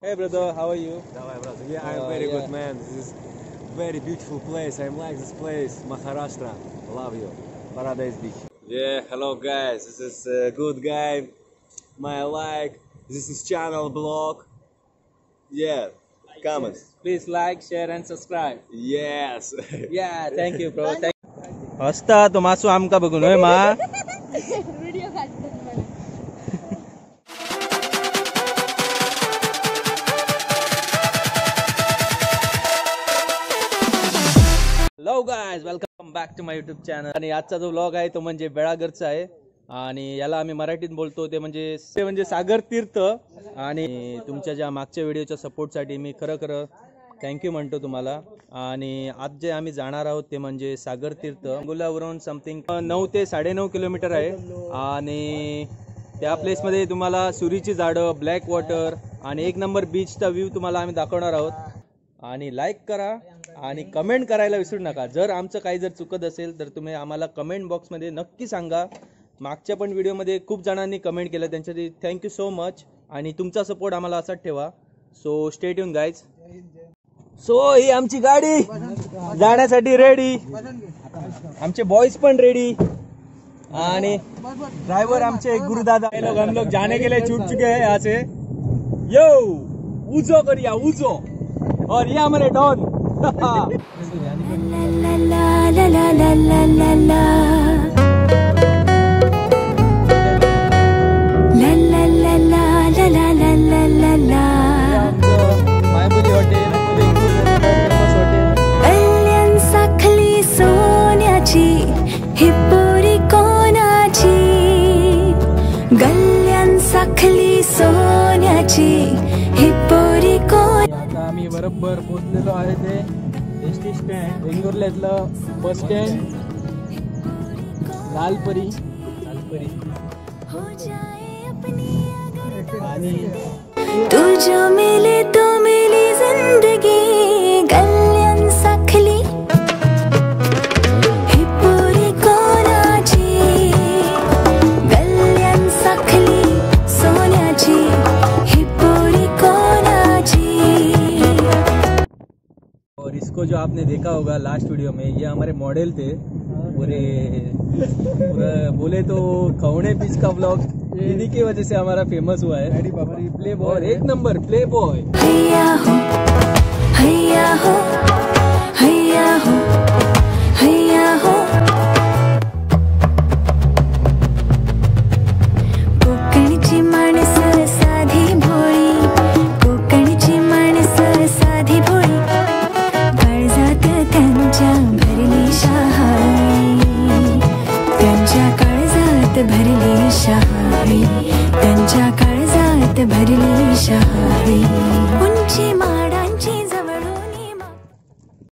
Hey brother, how are you? Давай, brother. Yeah, I'm very good, man. This is very beautiful place. I like this place, Maharashtra. Love you, Paradise Beach. Yeah, hello guys. This is a good guy. My like. This is channel blog. Yeah, comments. Please like, share and subscribe. Yes. Yeah, thank you bro. हसता तो मासू आमका बघून होय मा. Video काढतात मला. Hello guys, welcome back to my YouTube channel. आणि आजचा जो व्लॉग आहे तो म्हणजे बेळागरचा आहे आणि याला आम्ही मराठीत बोलतो ते म्हणजे सागर तीर्थ. आणि तुमच्या ज्या मागच्या व्हिडिओच्या सपोर्टसाठी मी खरं थँक्यू म्हणतो तुम्हाला. आणि आज जे आम्ही जाणार आहोत ते म्हणजे सागर तीर्थ. अंगुलावरून समथिंग 9 ते 9.5 किलोमीटर आहे. आणि त्या प्लेसमध्ये तुम्हाला सुरीची झाडं, ब्लॅक वॉटर आणि एक नंबर बीचचा व्ह्यू तुम्हाला आम्ही दाखवणार आहोत. आणि लाईक करा आणि कमेंट करायला विसरू नका. जर आमचं काही जर चुकत असेल तर तुम्ही आम्हाला कमेंट बॉक्समध्ये नक्की सांगा. मागच्या पण व्हिडिओमध्ये खूप जणांनी कमेंट केलं, त्यांच्यासाठी थँक्यू सो मच. आणि तुमचा सपोर्ट आम्हाला असाच ठेवा. So stay tune guys. So ही आमची गाडी जाण्यासाठी रेडी, आमचे बॉयज पण रेडी आणि ड्रायव्हर आमचे गुरुदादा. हम लोग जाने के लिए छूट चुके हैं यहाँ से. यो उजो करिया उजो. और ये हमारे डॉन. मायबुली हॉटेल, कल्याण साखली सोन्याची हिपोरी कोणाची. कल्याण साखली सोन्याची हिपोरी कोण. आता आम्ही बरोबर पोहोचलेलो आहे ते एसटी स्टँड, वेंगुर्ल्यातलं बस स्टँड, लालपरी. आणि तू जो मिले तो मिली जिंदगी. कल्याण साखली हिपोरी कोणाची. कल्याण साखली सोन्याची हिपोरी कोणाची. और इसको जो आपने देखा होगा लास्ट वीडियो में, ये हमारे मॉडल थे. पूरा बोले तो खवणे बीच का ब्लॉग इन्हीं की वजह से हमारा फेमस हुआ है. प्ले बॉय, एक नंबर प्ले बॉय. हैया हो हैया हो हैया हो हैया हो. कोकणची माणसं साधी भोळी. कोकणची माणसं साधी भोळी. काळजात त्यांच्या भरली शहाळी. त्यांच्या काळजात भरली शहाळी. त्यांच्या काळजात भरली शहाळी. उंची माडांची जवळून.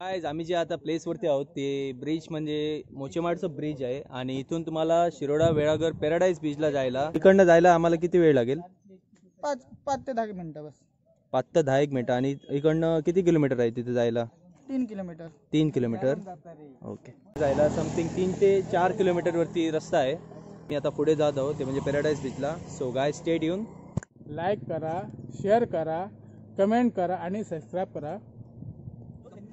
गाइस, आम्ही जे आता प्लेसवरती आहोत ते ब्रिज म्हणजे मोचेमाडचं ब्रिज आहे. आणि इथून तुम्हाला शिरोडा, वेळागर, पॅराडाईज बीचला जायला, इकडनं जायला आम्हाला किती वेळ लागेल? 5 ते 10 मिनिटं बस. 5 ते 10 मिनिटं. आणि इकडनं किती किलोमीटर आहे तिथे जायला? 3 किलोमीटर. 3 किलोमीटर. ओके. जायला समथिंग 3 ते 4 किलोमीटर वरती रस्ता आहे. मी आता पुढे जात आहोत ते म्हणजे पॅराडाईज बीचला. So guys, stay tune. Like करा, शेअर करा, कमेंट करा आणि सबस्क्राईब करा.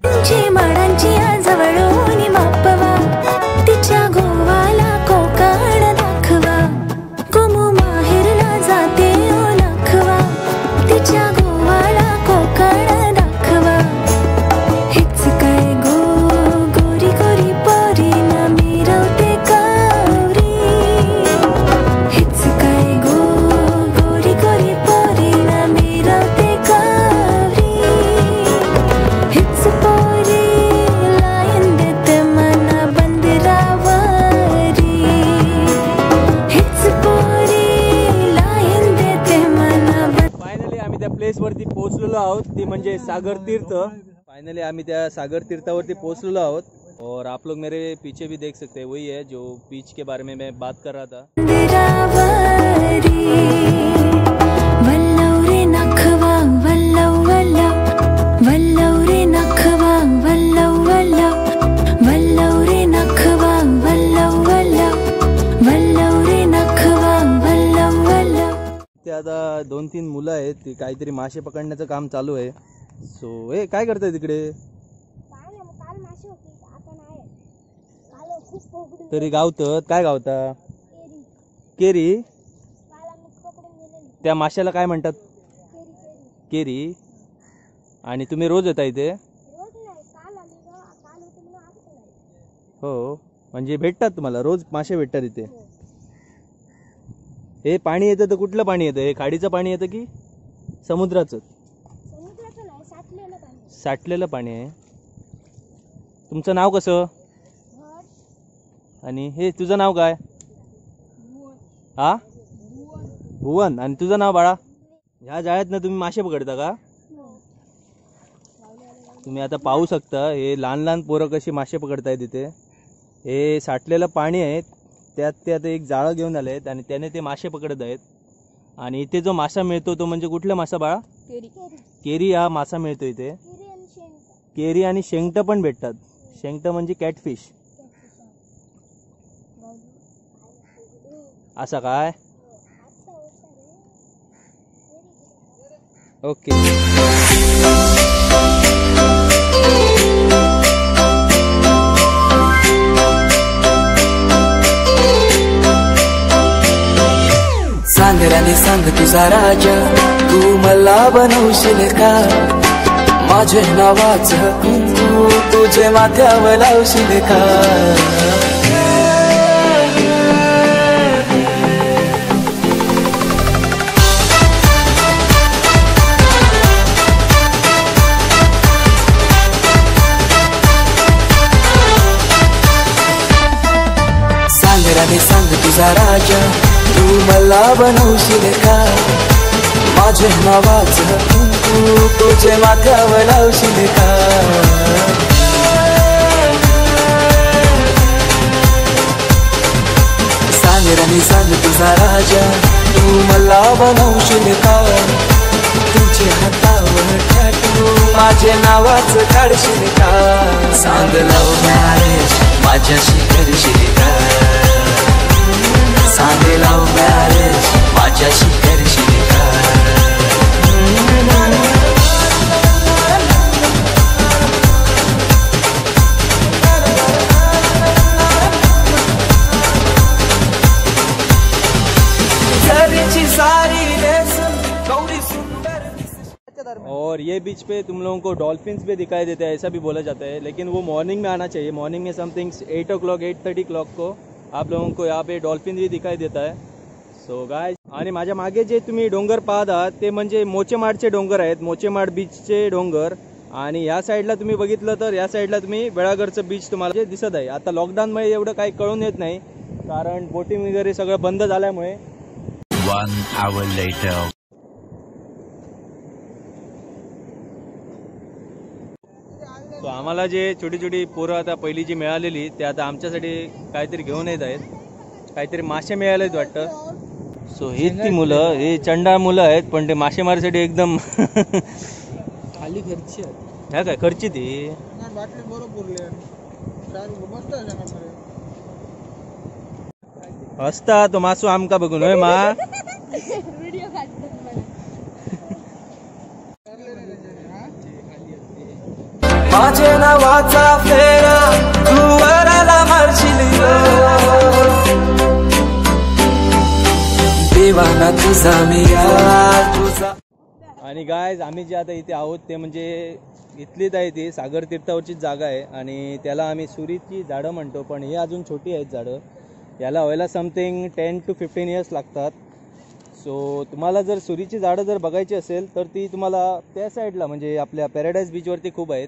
उंची माडांची जवळून मापवा. तिच्या गोवाला कोकण दाखवा. कोमू माहेरला जाते ओळखवा. तिच्या गोवाला कोकण दाखवा. हेच काय गो गोरी गोरी पोरी ना मिरवते कावरी. हेच काय गो गोरी गोरी पोरी ना मिरवते कावरी. हेच पोरी लायन देते मना बंदरावरी. हेच पोरी लायन देते मना. फायनली आम्ही त्या प्लेसवरती पोहोचलेलो आहोत, ती म्हणजे सागर तीर्थ. फाइनली आम्ही त्या सागर तीर्थावरती पोहोचलेलो आहोत. और आप लोग मेरे पीछे भी देख सकते हैं, वही है जो बीच के बारे में मैं बात कर रहा था. बंदरावरी वल्लव रे नखवा वल्लव वल्लव. वल्लव रे नखवा वल्लव वल्लव. वल्लव रे नखवा वल्लव वल्लव. वल्लव रे नखवा वल्लव वल्लव. इथे आता 2-3 मुलं आहेत ती काहीतरी मासे पकडण्याचं काम चालू आहे. सो हे काय करताय तिकडे? काय नाही, काल मासे होती आता नाही. काल खूप पकडून तरी गावतं काय गावता? केरी. केरी. काल आम्ही पकडून गेलेली त्या माशाला काय म्हणतात? केरी केरी. केरी. आणि तुम्ही रोज येता इथे? रोज नाही, काल आम्ही काल होते म्हणून आज पण आले. हो, म्हणजे भेटतात तुम्हाला रोज मासे भेटतात इथे? हे पाणी येतं तर कुठलं पाणी येतं? हे खाडीचं पाणी येतं की समुद्राचं? समुद्राचं नाही, साठलेलं पाणी. साठलेलं पाणी आहे. तुमचं नाव कसं? घट, आणि हे तुझं नाव काय? भुवन, हा, भुवन. भुवन. आणि तुझं नाव बाळा? ह्या जाळ्यातनं तुम्ही मासे पकडता का? तुम्ही आता पाहू शकता हे लहान लहान पोरं कशी मासे पकडतायत इथे. हे साठलेलं पाणी आहे, त्यात ते आता एक जाळं घेऊन आले आहेत आणि त्याने ते मासे पकडत आहेत. आणि इथे जो मासा मिळतो तो म्हणजे कुठला मासा बाळा? केरी. केरी. केरी हा मासा मिळतो इथे. केरी आणि शेंगा. केरी आणि शेंगटं पण भेटतात. शेंगटं म्हणजे कॅटफिश. असा काय? ओके. सांगराने सांग तुझा राजा, तू मला बनवशील का? माझे नावाचं कुंकू तुझे माथ्यावर लावशील का? सांगराने सांग तुझा राजा, तू मला बनवशील का? माझे नावाचं कुंकू तुझे माथ्यावर लावशील का? सांगराने सांग तुझा राजा, तू मला बनवशील का? तुझे हातावर टॅटू माझे नावाचं काढशील का? सांग लव मॅरेज माझ्याशी करशील का? सांग लव मॅरेज माझ्याशी करशील का? घरची सारी नेसून कवडी सुंदर दिसशील. और ये बीच पे तुम लोगों को डॉल्फिन्स भी दिखाई देते हैं, ऐसा भी बोला जाता है, लेकिन वो मॉर्निंग में आना चाहिए. मॉर्निंग में समथिंग 8 o'clock 8:30 o'clock को आप लोगों को यहाँ पे डॉल्फिन भी दिखाई देता है. सो गाइस, आणि माझ्या मागे जे तुम्ही डोंगर पाहत आहात ते म्हणजे मोचेमाडचे डोंगर आहेत, मोचेमाड बीचचे डोंगर. आणि या साईडला तुम्ही बघितलं तर या साईडला तुम्ही बेळागरचं बीच तुम्हाला जे दिसत आहे. आता लॉकडाऊनमुळे एवढं काही कळून येत नाही, कारण बोटिंग वगैरे सगळं बंद झाल्यामुळे. 1 hour later. सो आम्हाला जे छोटी छोटी पोरं आता पहिली जी मिळालेली ते आता आमच्यासाठी काहीतरी घेऊन येत आहेत, काहीतरी मासे मिळाले आहेत वाटतं. सो ही ती मुलं, हे चंडाळ मुलं आहेत, पण ते मासेमारीसाठी एकदम खाली घरची आहे. ह्या काय खर्ची ती बाटली बरोबर हसता तो मासू आमका बघून होय मा. व्हिडिओ काढतात मला. माझे नावाचा फेरा तू वराला मारशील देवाना तुझा मिया तुझा. आणि गायज आम्ही जे आता इथे आहोत ते म्हणजे इथलीच आहे, ती सागर तीर्थावरचीच जागा आहे आणि त्याला आम्ही सुरीची झाडं म्हणतो, पण ही अजून छोटी आहेत झाडं. याला व्हायला समथिंग 10 to 15 years लागतात. सो तुम्हाला जर सुरीची झाडं जर बघायची असेल तर ती तुम्हाला त्या साईडला म्हणजे आपल्या पॅराडाईज बीचवरती खूप आहेत.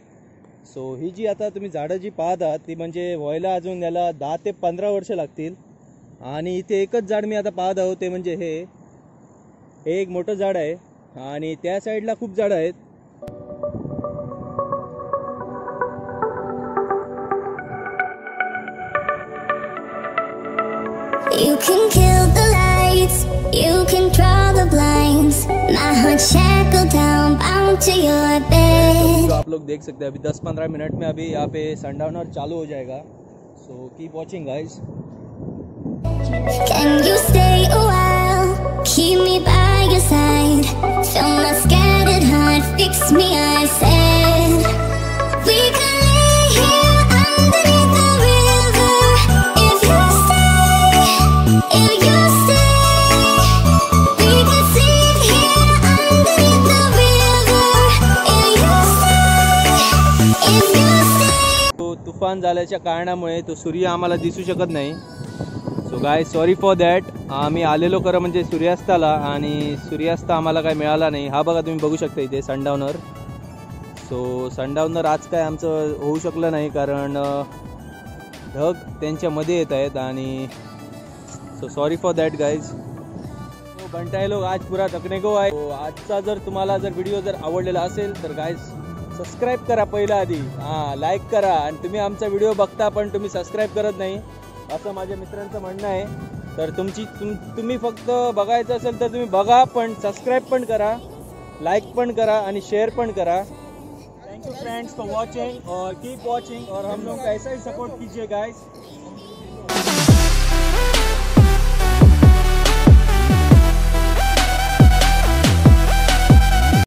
सो ही जी आता तुम्ही झाडं जी पाहत आहात ती म्हणजे व्हायला अजून याला 10 ते 15 वर्ष लागतील. आणि इथे एकच झाड मी आता पाहत आहोत ते म्हणजे हे एक मोठं झाड आहे आणि त्या साईडला खूप झाडं आहेत. You can kill the lights, you can draw the blinds. My heart shackled down, bound to your bed. तो आप लोग देख सकते हैं अभी 10-15 मिनट में अभी यहाँ पे सनडाउनर चालू हो जाएगा. So keep watching guys. Can you stay a while? Keep me by hand. Fill my scattered heart, fix me, I said. We can lay here underneath the river. If you stay, if you stay, we can sleep here underneath the river. If you stay, if you stay. तो तुफान झाल्याच्या कारणामुळे तो सूर्य आम्हाला दिसू शकत नाही. So guy sorry for that. आम्ही आलेलो खरं म्हणजे सूर्यास्ताला आणि सूर्यास्त आम्हाला काय मिळाला नाही. हा बघा तुम्ही बघू शकता इथे सनडाऊनर. सो सनडाऊनर आज काय आमचं होऊ शकलं नाही कारण ढग त्यांच्यामध्ये येत आहेत आणि so sorry for that guys. तो बंटाई लोग आज पुरा थकने को आहे. आजचा जर तुम्हाला जर व्हिडिओ जर आवडलेला असेल तर गाईज सबस्क्राईब करा पहिला आधी. हां लाईक करा. आणि तुम्ही आमचा व्हिडिओ बघता पण तुम्ही सबस्क्राईब करत नाही असं माझ्या मित्रांचं म्हणणं आहे. तर तुम्ही फक्त बघायचं असेल तर तुम्ही बघा पण सबस्क्राईब पण करा, लाईक पण करा आणि शेअर पण करा. Thank you friends for watching और कीप वॉचिंग और हम लोग को ऐसा ही सपोर्ट कीजिए गाइस.